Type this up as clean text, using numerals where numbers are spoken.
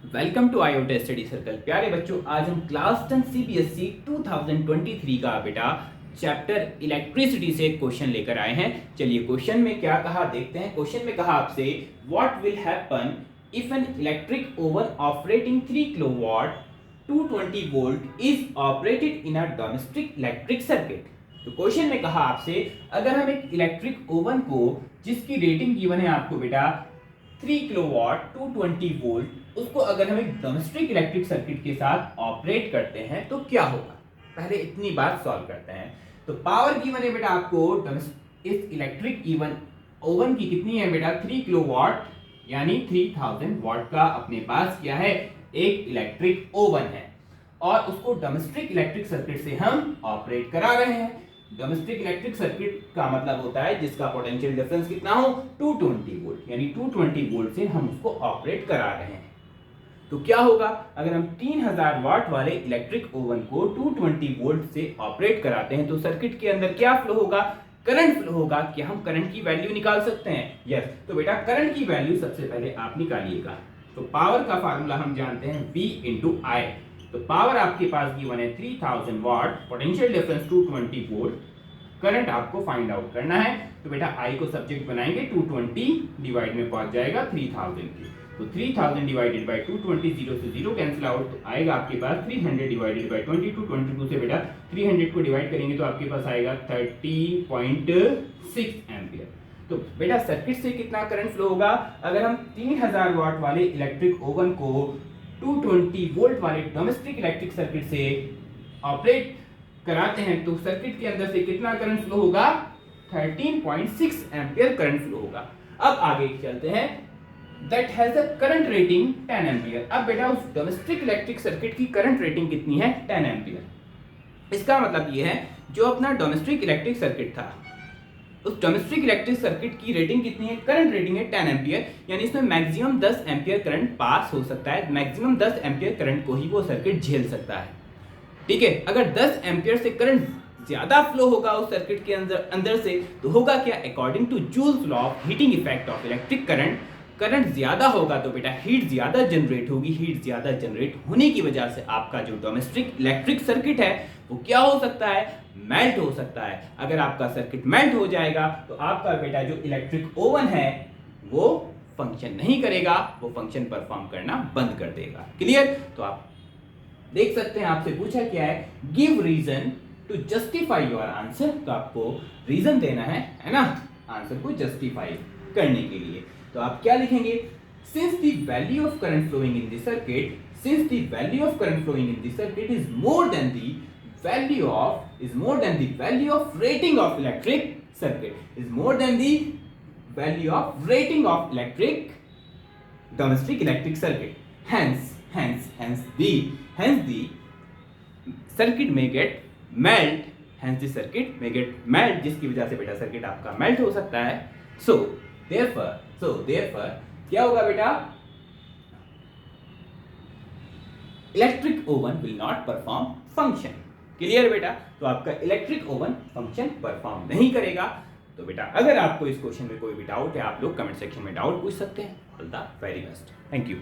Welcome to IOT study circle. प्यारे बच्चों, आज हम क्लास 10 सीबीएसई 2023 का बेटा चैप्टर इलेक्ट्रिसिटी से क्वेश्चन लेकर आए हैं। चलिए क्वेश्चन में क्या कहा देखते हैं। क्वेश्चन में कहा आपसे what will happen if an electric oven operating 3 kilowatt 220 volt is operated in a domestic electric circuit. तो क्वेश्चन में कहा आपसे अगर हम एक इलेक्ट्रिक ओवन को जिसकी रेटिंग गिवन है आपको बेटा 3 किलोवाट 220 वोल्ट, उसको अगर हम एक डोमेस्टिक इलेक्ट्रिक सर्किट के साथ ऑपरेट करते हैं तो क्या होगा। पहले इतनी बात सॉल्व करते हैं। तो पावर गिवन है बेटा आपको इस इलेक्ट्रिक ओवन की कितनी है बेटा 3 किलोवाट यानी 3000 वाट का अपने पास क्या है एक इलेक्ट्रिक ओवन है और उसको डोमेस्टिक इलेक्ट्रिक सर्किट से हम ऑपरेट करा रहे हैं। डोमेस्टिक इलेक्ट्रिक सर्किट का मतलब होता है जिसका पोटेंशियल डिफरेंस कितना हो 220 वोल्ट, यानी 220 वोल्ट से हम उसको ऑपरेट करा रहे हैं। तो क्या होगा अगर हम 3000 वाट वाले इलेक्ट्रिक ओवन को 220 वोल्ट से ऑपरेट कराते हैं तो सर्किट के अंदर क्या फ्लो होगा, करंट फ्लो होगा। क्या हम करंट की वैल्यू निकाल सकते हैं? यस। तो बेटा करंट की वैल्यू सबसे पहले आप निकालिएगा। तो पावर का फार्मूला हम जानते हैं V इंटू आई। तो पावर आपके पास गिवन है 3000 वाट, पोटेंशियल डिफरेंस 220 वोल्ट, करंट आपको फाइंड आउट करना है। तो बेटा आई को सब्जेक्ट बनाएंगे 220 डिवाइड में पहुंच जाएगा 3000 की। तो 3000 डिवाइडेड बाय 220, 0 से 0 कैंसिल आउट, तो आएगा आपके पास 300 डिवाइडेड बाय 22, 22 से बेटा 300 को डिवाइड करेंगे तो आपके पास आएगा 30.6 एम्पियर। तो बेटा सर्किट से कितना करंट फ्लो होगा अगर हम 3000 वाट वाले इलेक्ट्रिक ओवन को 220 वोल्ट वाले डोमेस्टिक इलेक्ट्रिक सर्किट से ऑपरेट कराते हैं तो सर्किट के अंदर से कितना करंट फ्लो होगा 13.6 एम्पियर करंट फ्लो होगा। अब आगे चलते हैं। That has a current rating 10 ampere. अब बेटा उस डोमेस्टिक इलेक्ट्रिक सर्किट की करंट रेटिंग कितनी है 10 एम्पियर। इसका मतलब ये है जो अपना डोमेस्टिक इलेक्ट्रिक सर्किट था उस डोमेस्टिक इलेक्ट्रिक सर्किट की रेटिंग कितनी है, करंट रेटिंग है 10 एम्पियर, यानी इसमें मैक्सिमम 10 एम्पियर करंट पास हो सकता है। मैक्सिमम 10 एम्पियर करंट को ही वो सर्किट झेल सकता है। ठीक है, अगर 10 एम्पियर से करंट ज्यादा फ्लो होगा उस सर्किट के अंदर से तो होगा क्या, according to Joule's law of heating effect of electric current ज्यादा होगा तो बेटा हीट ज्यादा जनरेट होगी। हीट ज्यादा जनरेट होने की वजह से आपका जो डोमेस्टिक इलेक्ट्रिक सर्किट है वो क्या हो सकता है, मेल्ट हो सकता है। अगर आपका सर्किट मेल्ट हो जाएगा तो आपका बेटा जो इलेक्ट्रिक ओवन है वो फंक्शन नहीं करेगा, वो फंक्शन परफॉर्म करना बंद कर देगा। क्लियर? तो आप देख सकते हैं आपसे पूछा क्या है, give reason to justify your answer. तो आपको रीजन देना है ना, आंसर को जस्टिफाई करने के लिए। तो आप क्या लिखेंगे, since the value of current flowing in the circuit, since the value of current flowing in the circuit is more than the value of rating of electric circuit, is more than the value of rating of electric domestic electric circuit, hence the circuit may get melt, hence the circuit may get melt, जिसकी वजह से बेटा circuit आपका melt हो सकता है। so therefore क्या होगा बेटा, electric oven will not perform function. Clear बेटा? तो आपका इलेक्ट्रिक ओवन फंक्शन परफॉर्म नहीं करेगा। तो बेटा अगर आपको इस क्वेश्चन में कोई भी डाउट है आप लोग कमेंट सेक्शन में डाउट पूछ सकते हैं। All the very best, thank you.